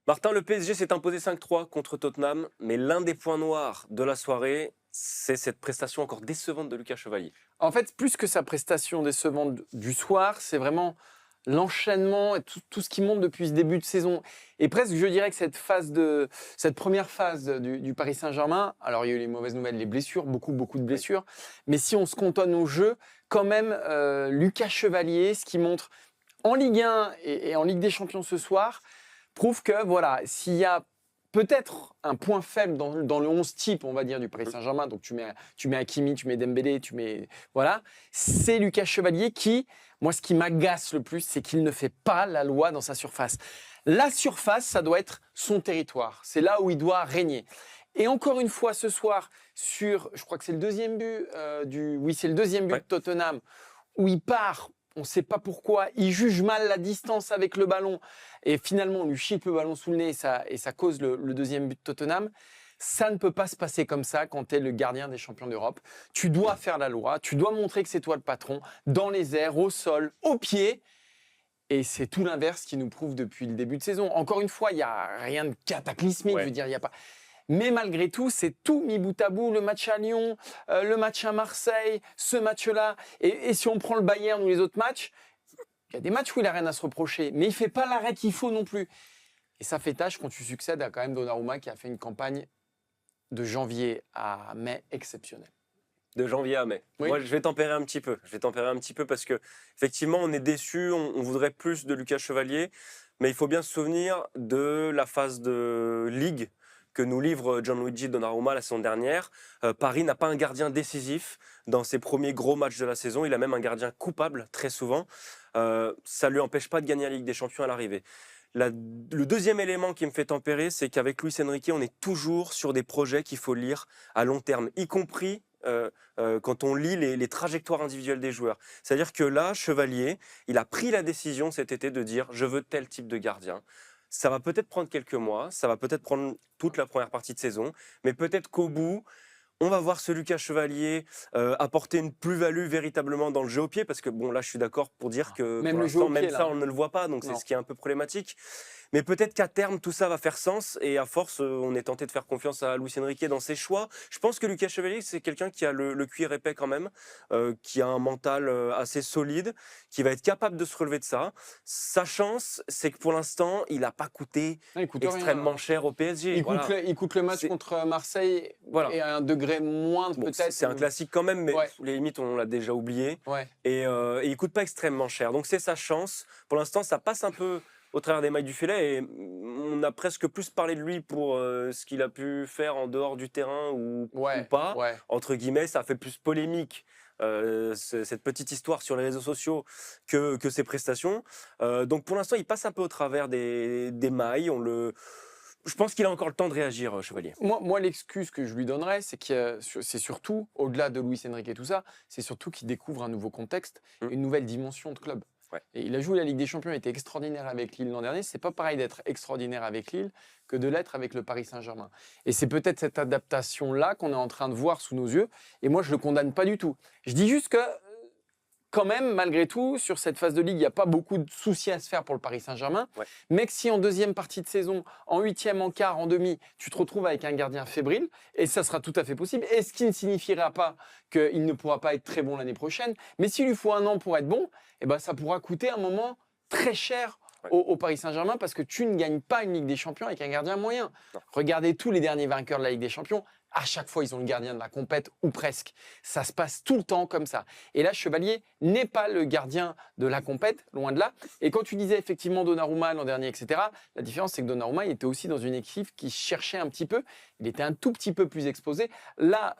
Martin, le PSG s'est imposé 5-3 contre Tottenham, mais l'un des points noirs de la soirée, c'est cette prestation encore décevante de Lucas Chevalier. En fait, plus que sa prestation décevante du soir, c'est vraiment l'enchaînement et tout ce qui monte depuis ce début de saison. Et presque, je dirais que cette première phase du Paris Saint-Germain, alors il y a eu les mauvaises nouvelles, les blessures, beaucoup de Oui. blessures, mais si on se cantonne au jeu, quand même, Lucas Chevalier, ce qui montre en Ligue 1 et en Ligue des Champions ce soir, prouve que voilà, s'il y a peut-être un point faible dans le 11 type, on va dire, du Paris Saint-Germain, donc tu mets Hakimi, tu mets Dembélé, voilà, c'est Lucas Chevalier qui, moi ce qui m'agace le plus, c'est qu'il ne fait pas la loi dans sa surface. La surface, ça doit être son territoire, c'est là où il doit régner. Et encore une fois ce soir, je crois que c'est le deuxième but c'est le deuxième but Ouais. de Tottenham, où il part, on ne sait pas pourquoi, il juge mal la distance avec le ballon, et finalement on lui chie le ballon sous le nez et ça cause le deuxième but de Tottenham. Ça ne peut pas se passer comme ça quand tu es le gardien des champions d'Europe. Tu dois faire la loi, tu dois montrer que c'est toi le patron, dans les airs, au sol, au pied. Et c'est tout l'inverse qui nous prouve depuis le début de saison. Encore une fois, il n'y a rien de cataclysmique, Ouais. je veux dire, il n'y a pas. Mais malgré tout, c'est tout mis bout à bout. Le match à Lyon, le match à Marseille, ce match-là. Et si on prend le Bayern ou les autres matchs, il y a des matchs où il n'a rien à se reprocher. Mais il ne fait pas l'arrêt qu'il faut non plus. Et ça fait tâche quand tu succèdes à quand même Donnarumma qui a fait une campagne de janvier à mai exceptionnelle. De janvier à mai. Oui. Moi, je vais tempérer un petit peu. Je vais tempérer un petit peu parce que, effectivement, on est déçu, on voudrait plus de Lucas Chevalier, mais il faut bien se souvenir de la phase de Ligue que nous livre Gianluigi Donnarumma la saison dernière. Paris n'a pas un gardien décisif dans ses premiers gros matchs de la saison. Il a même un gardien coupable très souvent. Ça ne lui empêche pas de gagner la Ligue des Champions à l'arrivée. Le deuxième élément qui me fait tempérer, c'est qu'avec Luis Enrique, on est toujours sur des projets qu'il faut lire à long terme, y compris quand on lit les trajectoires individuelles des joueurs. C'est-à-dire que là, Chevalier, il a pris la décision cet été de dire « je veux tel type de gardien ». Ça va peut-être prendre quelques mois, ça va peut-être prendre toute la première partie de saison, mais peut-être qu'au bout, on va voir ce Lucas Chevalier apporter une plus-value véritablement dans le jeu au pied, parce que bon, là, je suis d'accord pour dire que Même pour le jeu au l'instant, même pied, ça, là. on ne le voit pas, donc c'est Non. ce qui est un peu problématique. Mais peut-être qu'à terme, tout ça va faire sens, et à force, on est tenté de faire confiance à Luis Enrique dans ses choix. Je pense que Lucas Chevalier, c'est quelqu'un qui a le cuir épais quand même, qui a un mental assez solide, qui va être capable de se relever de ça. Sa chance, c'est que pour l'instant, il n'a pas coûté Non, il coûte extrêmement rien. cher au PSG. Il Voilà. coûte le match C'est- contre Marseille Voilà. et à un degré moindre Bon, peut-être. c'est un classique quand même, mais Ouais. les limites, on l'a déjà oublié. Ouais. Et il coûte pas extrêmement cher. Donc c'est sa chance. Pour l'instant, ça passe un peu au travers des mailles du filet. Et on a presque plus parlé de lui pour ce qu'il a pu faire en dehors du terrain ou Ouais. pas. Ouais. Entre guillemets, ça a fait plus polémique. Cette petite histoire sur les réseaux sociaux que ses prestations. Donc pour l'instant, il passe un peu au travers des mailles. Je pense qu'il a encore le temps de réagir, Chevalier. Moi, l'excuse que je lui donnerais, c'est surtout, au-delà de Luis Enrique et tout ça, c'est surtout qu'il découvre un nouveau contexte, Mm. une nouvelle dimension de club. Ouais. Et il a joué la Ligue des Champions, il était extraordinaire avec Lille l'an dernier. C'est pas pareil d'être extraordinaire avec Lille que de l'être avec le Paris Saint-Germain. Et c'est peut-être cette adaptation-là qu'on est en train de voir sous nos yeux. Et moi, je le condamne pas du tout. Je dis juste que quand même, malgré tout, sur cette phase de Ligue, il n'y a pas beaucoup de soucis à se faire pour le Paris Saint-Germain. Ouais. Mais que si en deuxième partie de saison, en huitième, en quart, en demi, tu te retrouves avec un gardien fébrile, et ça sera tout à fait possible, et ce qui ne signifiera pas qu'il ne pourra pas être très bon l'année prochaine, mais s'il lui faut un an pour être bon, eh ben, ça pourra coûter un moment très cher au Paris Saint-Germain parce que tu ne gagnes pas une Ligue des Champions avec un gardien moyen. Non. Regardez tous les derniers vainqueurs de la Ligue des Champions, à chaque fois, ils ont le gardien de la compète, ou presque. Ça se passe tout le temps comme ça. Et là, Chevalier n'est pas le gardien de la compète, loin de là. Et quand tu disais effectivement Donnarumma l'an dernier, etc., la différence, c'est que Donnarumma, il était aussi dans une équipe qui cherchait un petit peu. Il était un tout petit peu plus exposé. Là,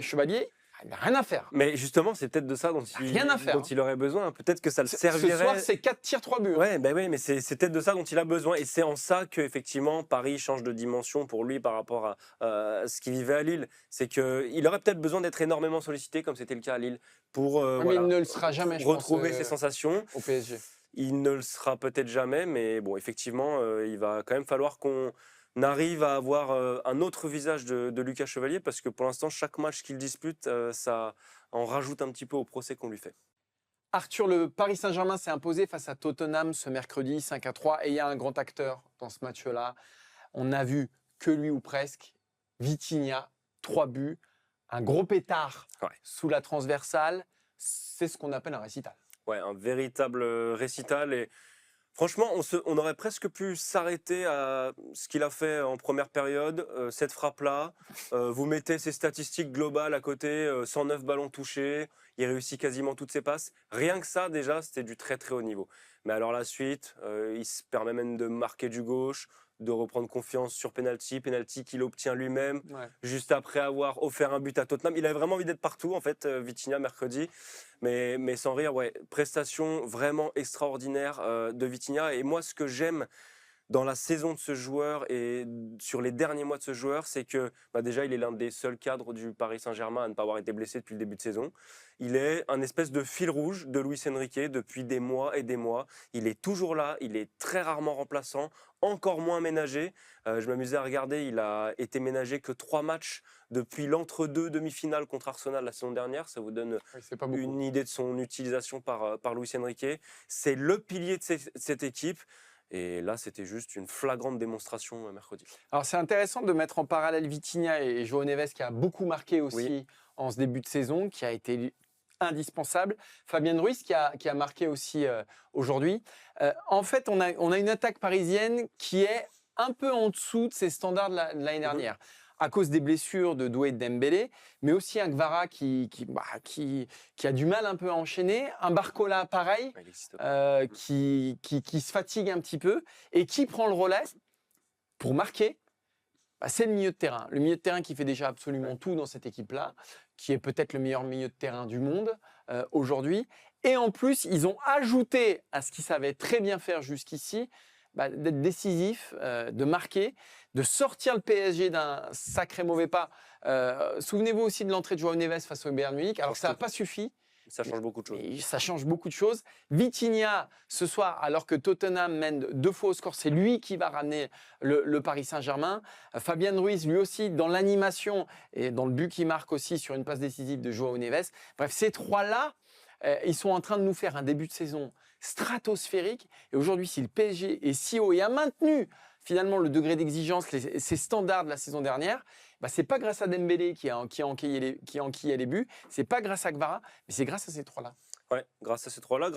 Chevalier, il n'a rien à faire. Mais justement, c'est peut-être de ça Rien à faire, dont il aurait besoin. Peut-être que ça le Ce servirait. soir, c'est 4 tirs, 3 buts. Ouais, ben oui, mais c'est peut-être de ça dont il a besoin. Et c'est en ça que effectivement Paris change de dimension pour lui par rapport à ce qu'il vivait à Lille. C'est qu'il aurait peut-être besoin d'être énormément sollicité, comme c'était le cas à Lille, pour Mais il ne le sera jamais, je pense, retrouver ses sensations. au PSG. Il ne le sera peut-être jamais, mais bon, effectivement, il va quand même falloir qu'on arrive à avoir un autre visage de Lucas Chevalier, parce que pour l'instant, chaque match qu'il dispute, ça en rajoute un petit peu au procès qu'on lui fait. Arthur, le Paris Saint-Germain s'est imposé face à Tottenham ce mercredi 5-3. Et il y a un grand acteur dans ce match-là. On n'a vu que lui ou presque. Vitinha, 3 buts, un gros pétard sous la transversale. C'est ce qu'on appelle un récital. Ouais, un véritable récital. Et franchement, on aurait presque pu s'arrêter à ce qu'il a fait en première période, cette frappe-là. Vous mettez ses statistiques globales à côté, 109 ballons touchés, il réussit quasiment toutes ses passes. Rien que ça, déjà, c'était du très très haut niveau. Mais alors la suite, il se permet même de marquer du gauche, de reprendre confiance sur penalty qu'il obtient lui-même, juste après avoir offert un but à Tottenham. Il avait vraiment envie d'être partout, en fait, Vitinha, mercredi. Mais sans rire, ouais, prestation vraiment extraordinaire de Vitinha. Et moi, ce que j'aime dans la saison de ce joueur et sur les derniers mois de ce joueur, c'est que déjà, il est l'un des seuls cadres du Paris Saint-Germain à ne pas avoir été blessé depuis le début de saison. Il est un espèce de fil rouge de Luis Enrique depuis des mois et des mois. Il est toujours là, il est très rarement remplaçant, encore moins ménagé. Je m'amusais à regarder, il a été ménagé que 3 matchs depuis l'entre-deux demi-finale contre Arsenal la saison dernière. Ça vous donne une idée de son utilisation par Luis Enrique. C'est le pilier de cette équipe. Et là, c'était juste une flagrante démonstration mercredi. Alors, c'est intéressant de mettre en parallèle Vitinha et João Neves, qui a beaucoup marqué aussi en ce début de saison, qui a été indispensable. Fabien Ruiz, qui a marqué aussi aujourd'hui. En fait, on a une attaque parisienne qui est un peu en dessous de ses standards de l'année dernière. À cause des blessures de Doué et de Dembélé, mais aussi un Kvara qui a du mal un peu à enchaîner, un Barcola pareil, qui se fatigue un petit peu, et qui prend le relais pour marquer. C'est le milieu de terrain. Le milieu de terrain qui fait déjà absolument tout dans cette équipe-là, qui est peut-être le meilleur milieu de terrain du monde aujourd'hui. Et en plus, ils ont ajouté à ce qu'ils savaient très bien faire jusqu'ici, d'être décisif, de marquer, de sortir le PSG d'un sacré mauvais pas. Souvenez-vous aussi de l'entrée de João Neves face au Bayern Munich. Alors ça n'a pas suffi. Ça change beaucoup de choses. Ça change beaucoup de choses. Vitinha, ce soir, alors que Tottenham mène 2 fois au score, c'est lui qui va ramener le Paris Saint-Germain. Fabien Ruiz, lui aussi, dans l'animation et dans le but qu'il marque aussi sur une passe décisive de João Neves. Bref, ces 3-là, ils sont en train de nous faire un début de saison stratosphérique. Et aujourd'hui, si le PSG est si haut et a maintenu finalement le degré d'exigence, ses standards de la saison dernière, c'est pas grâce à Dembélé qui a enquillé les buts, c'est pas grâce à Kvara, mais c'est grâce à ces 3-là. Ouais, grâce à ces 3-là,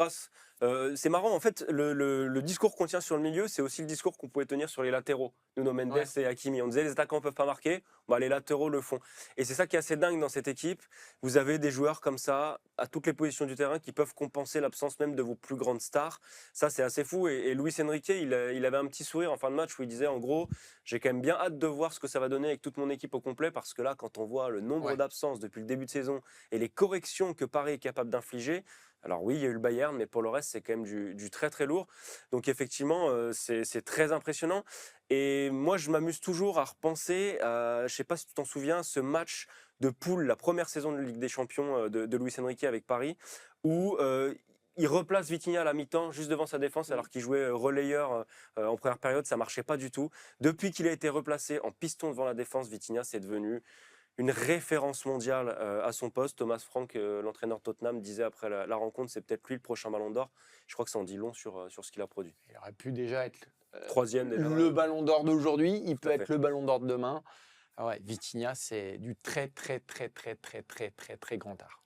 c'est marrant, en fait, le discours qu'on tient sur le milieu, c'est aussi le discours qu'on pouvait tenir sur les latéraux. Nuno Mendes et Hakimi. On disait les attaquants ne peuvent pas marquer, les latéraux le font. Et c'est ça qui est assez dingue dans cette équipe. Vous avez des joueurs comme ça, à toutes les positions du terrain, qui peuvent compenser l'absence même de vos plus grandes stars. Ça, c'est assez fou. Et Luis Enrique, il avait un petit sourire en fin de match où il disait, en gros, j'ai quand même bien hâte de voir ce que ça va donner avec toute mon équipe au complet, parce que là, quand on voit le nombre d'absences depuis le début de saison et les corrections que Paris est capable d'infliger, alors oui, il y a eu le Bayern, mais pour le reste, c'est quand même du très très lourd. Donc effectivement, c'est très impressionnant. Et moi, je m'amuse toujours à repenser, je ne sais pas si tu t'en souviens, ce match de poule, la première saison de Ligue des Champions de Luis Enrique avec Paris, où il replace Vitinha à la mi-temps, juste devant sa défense, alors qu'il jouait relayeur en première période, ça ne marchait pas du tout. Depuis qu'il a été replacé en piston devant la défense, Vitinha, c'est devenu une référence mondiale à son poste. Thomas Frank, l'entraîneur de Tottenham, disait après la rencontre, c'est peut-être lui le prochain Ballon d'Or. Je crois que ça en dit long sur ce qu'il a produit. Il aurait pu déjà être troisième déjà, le Ballon d'Or d'aujourd'hui, il peut être le Ballon d'Or de demain. Vitinha, c'est du très très très très très très très très grand art.